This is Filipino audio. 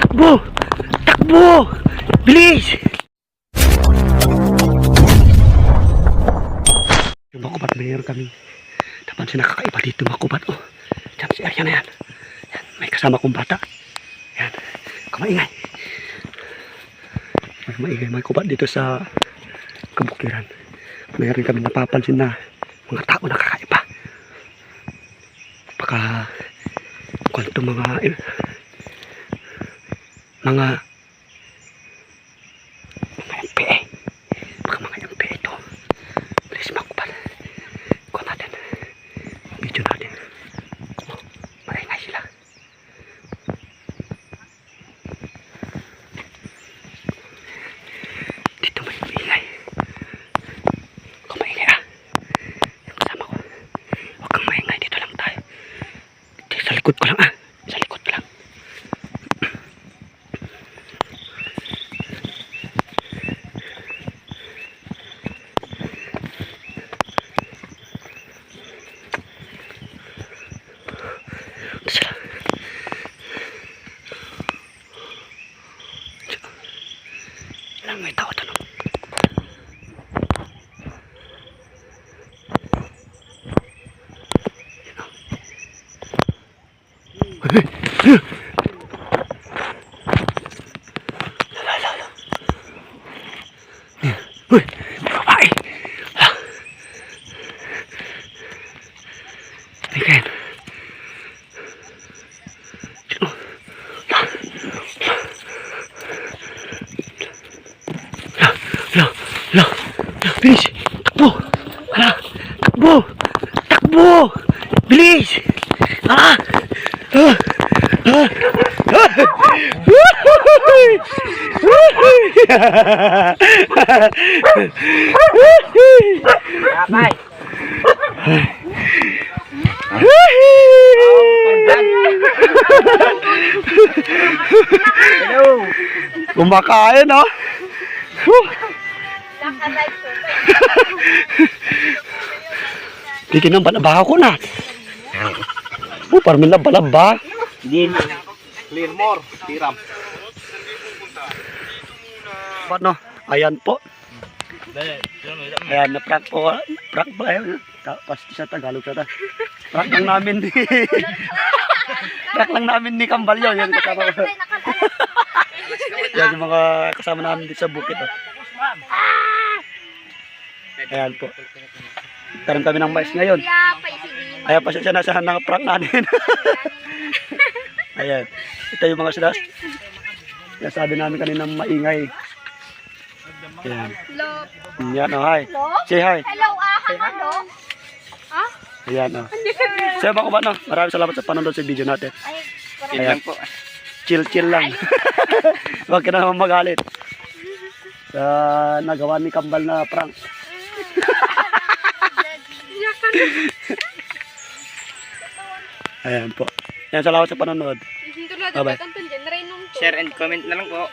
Takbo! Takbo! Bilis! Yung makubat, mayroon kami. Napansin na kakaiba dito makubat. Oh, dyan si area na yan. Yan, may kasama kong bata. Yan, kamaingay. May kubat dito sa kabukiran. Mayroon kami napapansin na mga tao na kakaiba. Baka kwento mga MPA. Baka mga MPA ito. Bilis makubat. Kuha natin. Video natin. Oh, maingay sila. Dito may maingay. Kung maingay yung kasama ko. Huwag kang maingay. Dito lang tayo. Dito sa likod ko lang sa likod lang. Lang may tao tanong. Uy, babae. Tingnan. Bilis! Takbo! Hala! Takbo! Takbo! Bilis! Kapay! Hello! Kumakain, no? Dito nang balabaha ko na. Parang may labalaba. Clear more, tiram. Ano? Ayan po. Ayan, na-prank po. Prank ba yun? Tapos sa Tagalog sa prank lang namin ni prank lang namin ni Kambal yun. Yan kasama ko. Yan yung mga kasama namin dito sa bukit. Oh. Ayan po. Karoon kami ng mais ngayon. Ayan pa siya nasa ng prank natin. Ayan. Ito yung mga silas. Yan sabi namin kanina maingay. Ayan. Yan, oh, hi. Say hi. Hello, hello. Ayan, oh. Sa'yo ba ko ba, no? Maraming salamat sa panonood sa video natin. Ayan po. Chill lang. Huwag ka na naman magalit. Sa nagawa ni Kambal na prank. Ayan po. Ayan, salamat sa panonood. Bye-bye. Share and comment na lang po.